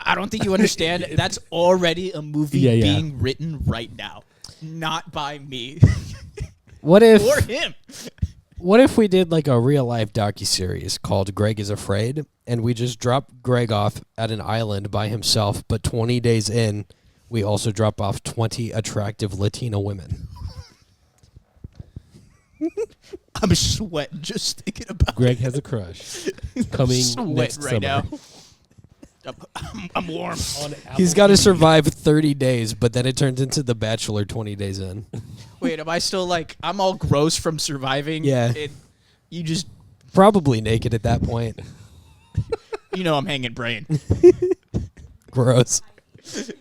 I don't think you understand. That's already a movie being written right now, not by me. What if or him? What if we did like a real life docuseries called Greg is Afraid, and we just drop Greg off at an island by himself, but 20 days in, we also drop off 20 attractive Latino women. I'm sweating just thinking about Greg has a crush coming next right summer. now. I'm warm. He's got to survive 30 days, but then it turns into The Bachelor 20 days in. Wait, am I still like, I'm all gross from surviving? Yeah. You just... Probably naked at that point. You know I'm hanging brain. Gross.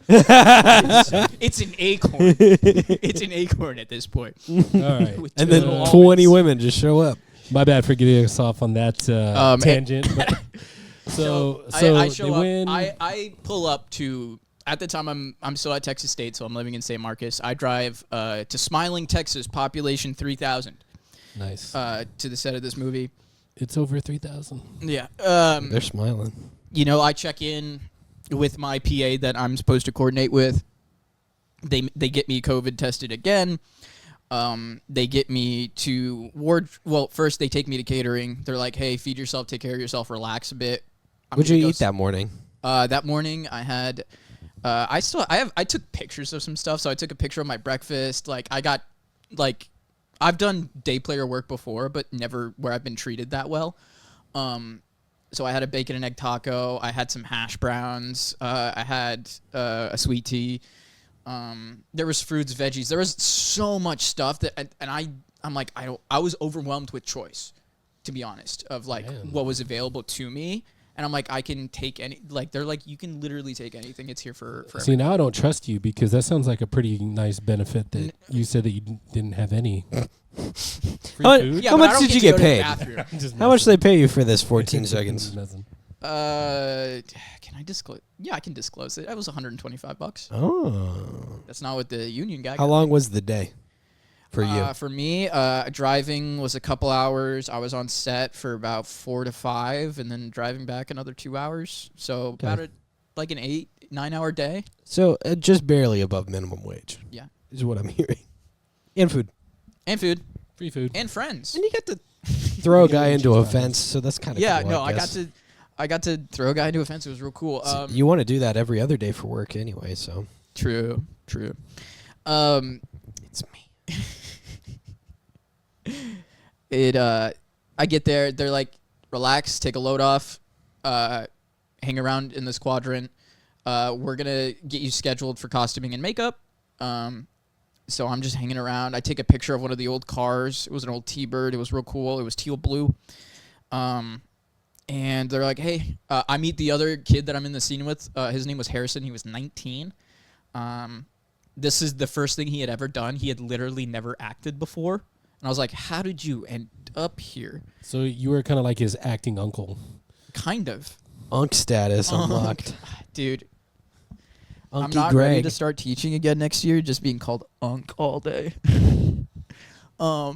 It's an acorn. It's an acorn at this point. All right. With And two then little 20 almonds. women just show up. My bad for getting us off on that tangent. But so I they show up. win. I pull up to. At the time, I'm still at Texas State, so I'm living in St. Marcus. I drive to Smiling, Texas, population 3,000. Nice. To the set of this movie. It's over 3,000. Yeah. They're smiling. You know, I check in with my PA that I'm supposed to coordinate with. They get me COVID tested again. They get me to ward. Well, first they take me to catering. They're like, "Hey, feed yourself, take care of yourself, relax a bit." What'd you eat that morning? That morning I had. I took pictures of some stuff. So I took a picture of my breakfast. I've done day player work before, but never where I've been treated that well. So I had a bacon and egg taco. I had some hash browns. I had a sweet tea. There was fruits, veggies. There was so much stuff that, I'm like, I was overwhelmed with choice, to be honest, of what was available to me. And I'm like, I can take any, they're like, you can literally take anything. It's here for See, now I don't trust you because that sounds like a pretty nice benefit that you said that you didn't have any. Free food? Yeah, How but I much don't did you to get go to the paid? bathroom. How much do they pay you for this 14 seconds? Nothing. Can I disclose? Yeah, I can disclose it. That was $125. Oh. That's not what the union guy How got. long was the day for you? For me, driving was a couple hours. I was on set for about 4 to 5, and then driving back another 2 hours. So about an 8-9 hour day. So just barely above minimum wage. Yeah. Is what I'm hearing. And food. And food. Free food. And friends. And you got to throw a guy into a fence, so that's kind of Yeah, cool, no, guess. I got to throw a guy into a fence. It was real cool. So you want to do that every other day for work anyway, so. True. It's me. I get there, they're like, relax, take a load off, hang around in this quadrant. We're gonna get you scheduled for costuming and makeup. So I'm just hanging around. I take a picture of one of the old cars. It was an old T-Bird. It was real cool. It was teal blue. And they're like, hey, I meet the other kid that I'm in the scene with. His name was Harrison. He was 19. This is the first thing he had ever done. He had literally never acted before. And I was like, how did you end up here? So you were kind of like his acting uncle. Kind of. Unk status unlocked. Dude, Unky I'm not Greg. ready to start teaching again next year, just being called Unk all day. For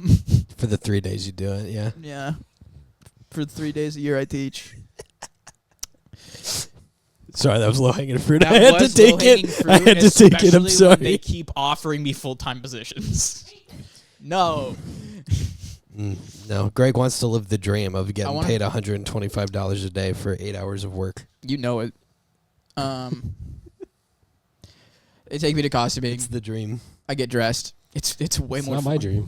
the 3 days you do it, yeah. Yeah. For 3 days a year I teach. Sorry, that was low-hanging fruit. I That had to was take low-hanging it. fruit, I had to take it. I'm especially when they sorry. keep offering me full-time positions. No. No, Greg wants to live the dream of getting wanna- paid $125 a day for 8 hours of work. You know it. They take me to costuming. It's the dream. I get dressed. It's way It's more not fun. my dream.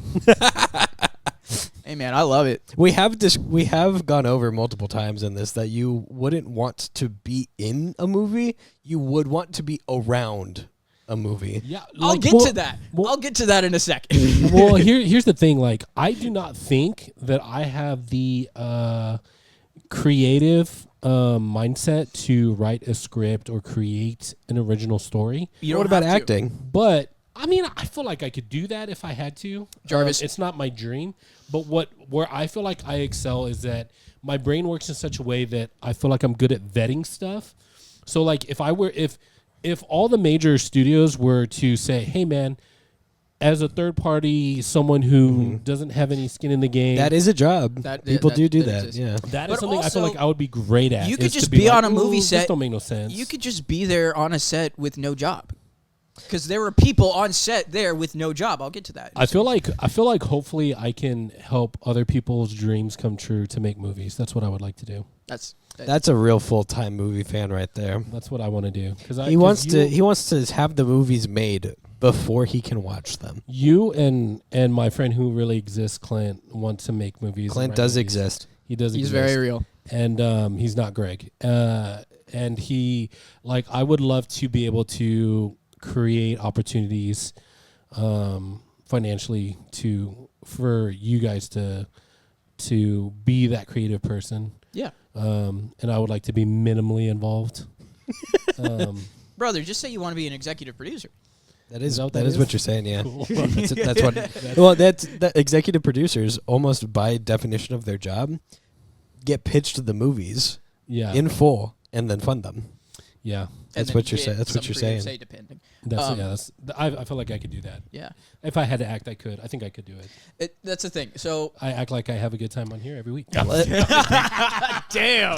Hey man, I love it. We have gone over multiple times in this that you wouldn't want to be in a movie. You would want to be around a movie. Yeah, I'll get to that. I'll get to that in a second. Well, here's the thing. Like, I do not think that I have the creative mindset to write a script or create an original story. You What don't about have to. acting? But I mean, I feel like I could do that if I had to. Jarvis. It's not my dream, but where I feel like I excel is that my brain works in such a way that I feel like I'm good at vetting stuff. So like if all the major studios were to say, "Hey man, as a third party, someone who doesn't have any skin in the game. That is a job. People do that that. exists. Yeah. That is But something I feel also, like I would be great at. you could is to just be like, on a movie "Ooh, set. This don't make no sense. You could just be there on a set with no job, because there were people on set there with no job. I'll get to that. I feel like hopefully I can help other people's dreams come true to make movies. That's what I would like to do. That's a real full-time movie fan right there. That's what I want to do. He wants to have the movies made before he can watch them. You and my friend who really exists, Clint, want to make movies. Clint and write does movies. exist. He does. He's exist. very real. And he's not Greg. And he I would love to be able to create opportunities, financially for you guys to be that creative person. Yeah, And I would like to be minimally involved. brother, just say you want to be an executive producer. That is that what that that is is? what you're saying. Yeah. Cool. That's what. Well, that's the executive producers almost by definition of their job get pitched the movies Yeah. in full and then fund them. Yeah. And That's then what you're get saying. That's what some you're creative saying. say depending. I feel like I could do that. Yeah, If I had to act, I could. I think I could do it. that's the thing. So I act like I have a good time on here every week. damn.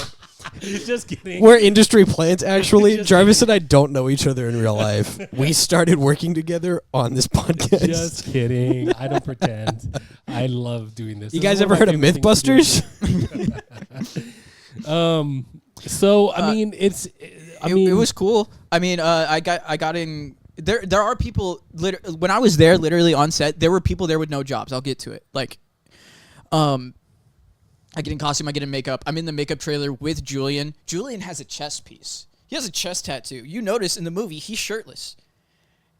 Just kidding. We're industry plants, actually. Jarvis and I don't know each other in real life. We started working together on this podcast. Just kidding. I don't pretend. I love doing this. You This guys is ever one heard my of favorite things to Mythbusters? do. So I mean, it's. I mean, it was cool. I mean, I got in. There are people. When I was there, literally on set, there were people there with no jobs. I'll get to it. Like, I get in costume. I get in makeup. I'm in the makeup trailer with Julian. Julian has a chest piece. He has a chest tattoo. You notice in the movie he's shirtless.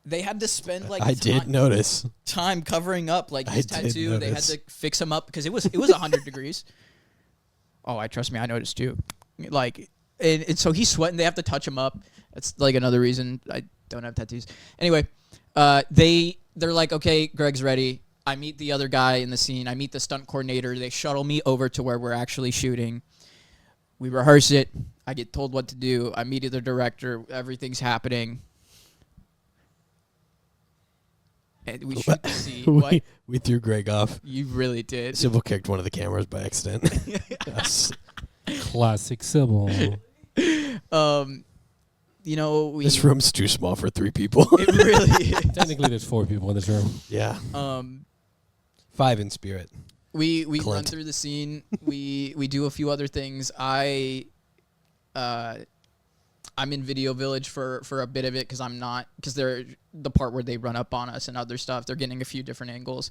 They had to spend like I did notice. time covering up like his I did tattoo. They had notice. to fix him up because it was 100 degrees. Oh, I trust me. I noticed too. Like, and so he's sweating. They have to touch him up. That's like another reason I don't have tattoos. Anyway, they're like, okay, Greg's ready. I meet the other guy in the scene. I meet the stunt coordinator. They shuttle me over to where we're actually shooting. We rehearse it. I get told what to do. I meet the director. Everything's happening. And we shoot the scene. What? We threw Greg off. You really did. Sybil kicked one of the cameras by accident. Yes. classic Sybil. You know, we. This room's too small for 3 people. It really is. Technically, there's 4 people in this room. Yeah. 5 in spirit. We run Clint. through the scene. We do a few other things. I'm in Video Village for a bit of it because they're the part where they run up on us and other stuff. They're getting a few different angles,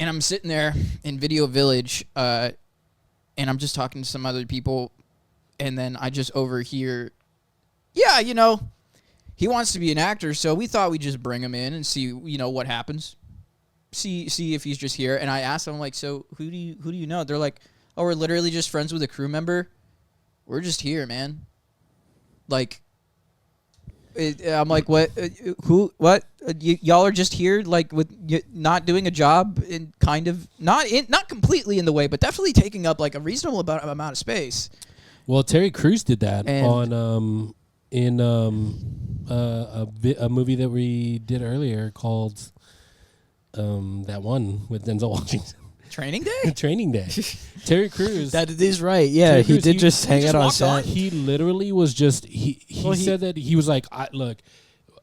and I'm sitting there in Video Village, and I'm just talking to some other people, and then I just overhear, yeah, you know, he wants to be an actor, so we thought we'd just bring him in and see, you know, what happens. See if he's just here. And I asked them, like, so who do you know? They're like, oh, we're literally just friends with a crew member. We're just here, man. Like, I'm like, what? Who? What? Y'all are just here, like, with not doing a job and kind of not completely in the way, but definitely taking up like a reasonable amount of space. Well, Terry Crews did that And- on a movie that we did earlier called that one with Denzel Washington. Training Day. Training Day. Terry Crews. That is right. Yeah, Terry he Crews, did just hang just out on walked on. set. He literally was just he Well, he- said that he was like, look,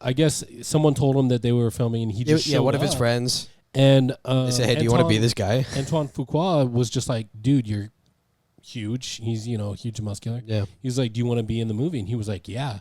I guess someone told him that they were filming, and he just Yeah, showed one of his up. friends. And They said, hey, do you want to be this guy? Antoine Fuqua was just like, dude, you're huge. He's, you know, huge and muscular. Yeah. He's like, do you want to be in the movie? And he was like, yeah.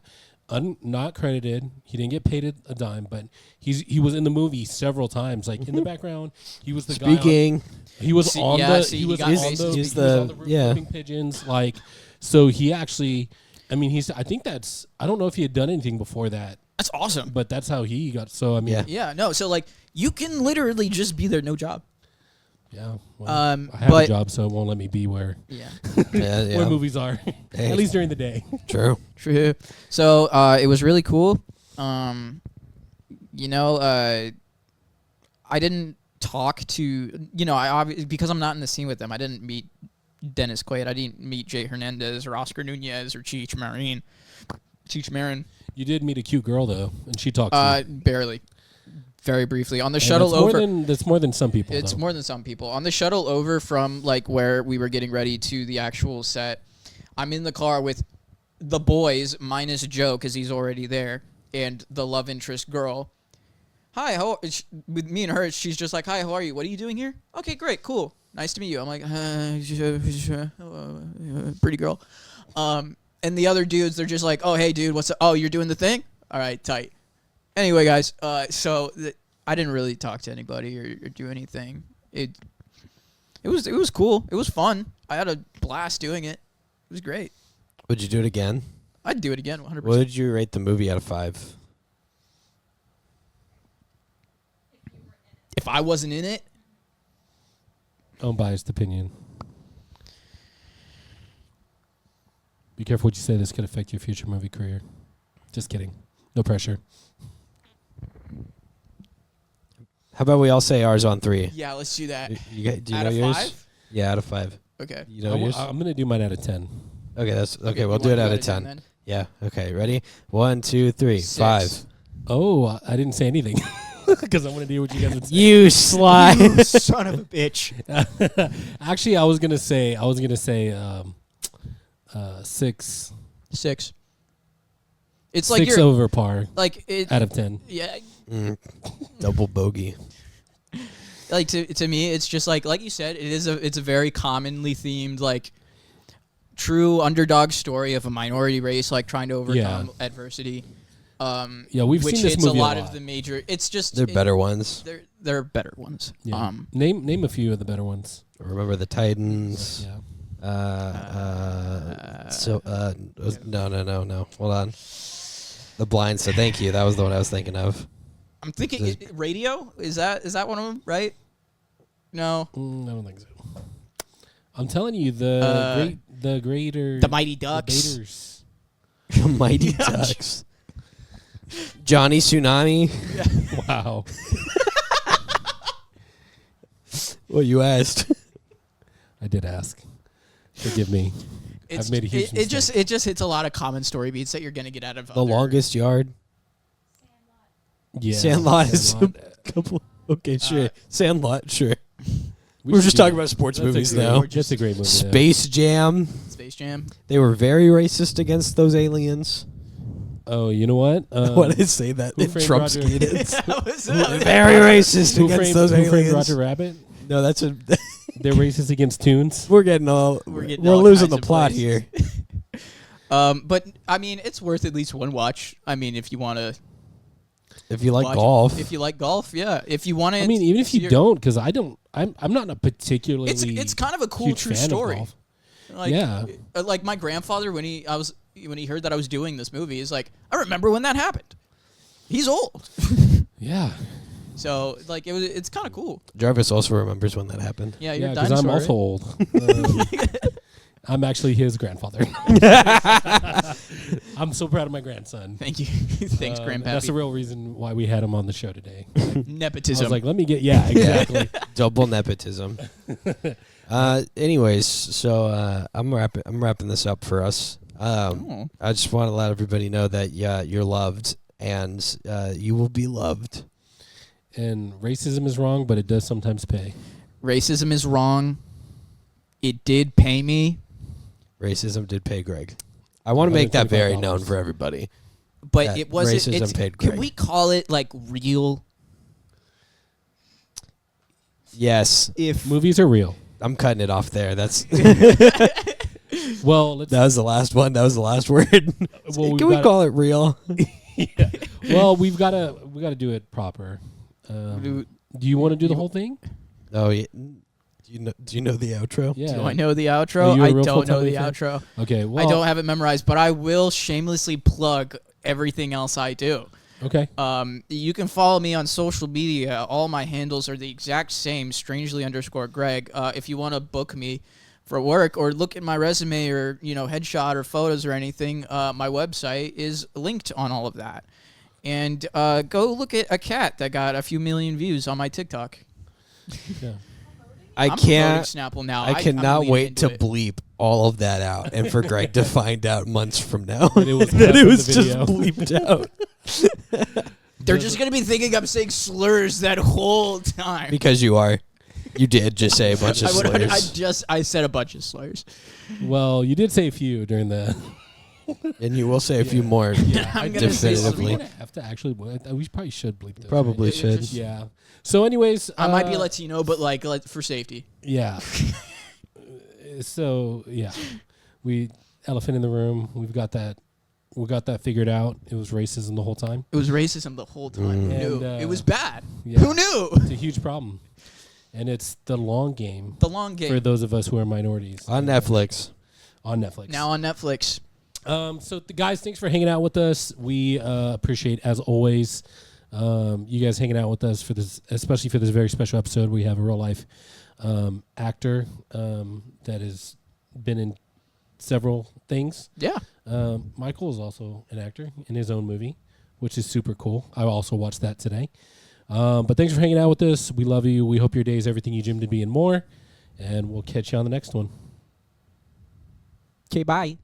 Not credited. He didn't get paid a dime, but he was in the movie several times. Like in the background, he was the guy. Speaking. He was See, on yeah, the. see, He he was got on faces. the. He's He was on the- the roof yeah. flipping pigeons. Like, so he actually. I mean, I think that's. I don't know if he had done anything before that, That's awesome. but that's how he got. So I mean, Yeah. Yeah, no. So like, you can literally just be there, no job. yeah. Well, I have but a job, so it won't let me be where yeah. Yeah, where movies are, Hey. at least during the day. True. True. So it was really cool. You know, I didn't talk to, you know, because I'm not in the scene with them. I didn't meet Dennis Quaid. I didn't meet Jay Hernandez or Oscar Nunez or Cheech Marin. You did meet a cute girl though, and she talked to you. Barely. very briefly on the And shuttle over. That's more than some people. It's though. more than some people. On the shuttle over from like where we were getting ready to the actual set, I'm in the car with the boys minus Joe because he's already there, and the love interest girl. Hi, with me and her, she's just like, hi, how are you? What are you doing here? Okay, great, cool. Nice to meet you. I'm like, pretty girl. And the other dudes, they're just like, oh, hey, dude, what's up? Oh, you're doing the thing? All right, tight. Anyway, guys, I didn't really talk to anybody or do anything. It was cool. It was fun. I had a blast doing it. It was great. Would you do it again? I'd do it again, 100%. What would you rate the movie out of 5? If I wasn't in it, Unbiased opinion. Be careful what you say. This could affect your future movie career. Just kidding. No pressure. How about we all say ours on 3? yeah, let's do that. Do you Out know of yours? 5? Yeah, out of 5. Okay. You know yours? I'm gonna do mine out of 10. Okay, that's okay. you We'll do wanna it out go of to 10. then? Yeah. Okay. Ready? 1, 2, 3. 6. 5. Oh, I didn't say anything because I want to do what you guys would say. You slide. Son of a bitch. Actually, I was gonna say 6. 6. It's like 6 you're over par like it. out of 10. Yeah, Double bogey. like to me, it's just like you said, it's a very commonly themed like true underdog story of a minority race like trying to overcome adversity. Yeah, we've which seen this hits movie a lot of the major. It's just They're better ones. They're better ones. Yeah. Name a few of the better ones. Remember the Titans. Yeah. No. Hold on. The Blind. So thank you. That was the one I was thinking of. I'm thinking Radio. Is that one of them? Right? No. I don't think so. I'm telling you, the Mighty Ducks. Debaters. The Mighty Ducks. Johnny Tsunami. Wow. Well, you asked. I did ask. Forgive me. I've made a huge mistake. It just hits a lot of common story beats that you're gonna get out of The Longest Yard. Yeah. Sandlot is a couple. Okay, sure. Sandlot, sure. We're just talking about sports movies now. Just a great movie. Space Jam. Space Jam. They were very racist against those aliens. Oh, you know what? Why did I say that? Who It Framed Trump's Roger- cadence. That was Very racist Who against framed, those who framed aliens. Roger Rabbit? No, that's a. They're racist against tunes. We're getting all. We're getting We're all losing kinds the of plot places. here. But I mean, it's worth at least one watch. I mean, if you want to. If you like watch golf, If you like golf, yeah. If you want to. I mean, even if you don't, because I don't, I'm not a particularly. It's kind of a cool huge true fan of story. golf. Like, Yeah. Like my grandfather when he heard that I was doing this movie, is like, I remember when that happened. He's old. Yeah. So like it's kind of cool. Jarvis also remembers when that happened. Yeah, you're Yeah, a because dinosaur. I'm also old. I'm actually his grandfather. I'm so proud of my grandson. Thank you. Thanks, Grandpa. That's the real reason why we had him on the show today. I Nepotism. was like, let me get, yeah, exactly. Double nepotism. Anyways, so I'm wrapping this up for us. I just want to let everybody know that you're loved and you will be loved. And racism is wrong, but it does sometimes pay. Racism is wrong. It did pay me, Racism did pay Greg. I want to make that very $125. known for everybody. but That it wasn't. racism It's, paid can Greg. we call it like real? Yes, If Movies are real. I'm cutting it off there. That's Well, let's. that was the last one. That was the last word. Well, Can we call it real? Well, we gotta do it proper. Do you want to do the whole thing? Oh, yeah. Do you know the outro? Yeah. do I know the Are outro? you a I real don't know full-time the fan? outro. Okay. Well, I don't have it memorized, but I will shamelessly plug everything else I do. Okay. You can follow me on social media. All my handles are the exact same, strangely_Greg. If you want to book me for work or look at my resume or headshot or photos or anything, my website is linked on all of that. And go look at a cat that got a few million views on my TikTok. Yeah. I'm promoting Snapple now. I I'm cannot leaning wait into to it. bleep all of that out and for Greg to find out months from now That it was that cut it from was the just video. bleeped out. They're just gonna be thinking I'm saying slurs that whole time. Because you are. You did just say a bunch of slurs. I said a bunch of slurs. Well, you did say a few during the. And you will say a few more. I'm gonna say definitively. We have to actually. We probably should bleep this. Probably right? should. Yeah. So, anyways, I might be Latino, but like for safety. Yeah. So yeah, we elephant in the room. We got that figured out. It was racism the whole time. It was racism the whole time. Who knew? And, It was bad. yeah. Who knew? It's a huge problem, and it's the long game The long game. for those of us who are minorities. On Netflix. On Netflix. Now on Netflix. So guys, thanks for hanging out with us. We appreciate, as always, you guys hanging out with us for this, especially for this very special episode. We have a real life actor that has been in several things. Yeah. Michael is also an actor in his own movie, which is super cool. I also watched that today. But thanks for hanging out with us. We love you. We hope your day is everything you dreamed to be and more. And we'll catch you on the next one. Okay, bye.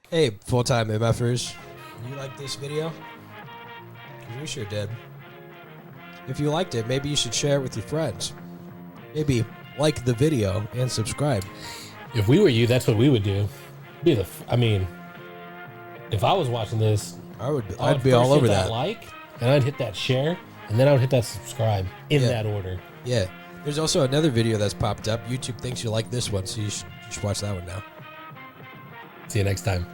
Hey, full-time MFers. You like this video? 'Cause we sure did. If you liked it, maybe you should share it with your friends. Maybe like the video and subscribe. If we were you, that's what we would do. I mean, if I was watching this, I'd be all over that. Like, and I'd hit that share, and then I would hit that subscribe in that order. Yeah. There's also another video that's popped up. YouTube thinks you like this one, so you should watch that one now. See you next time.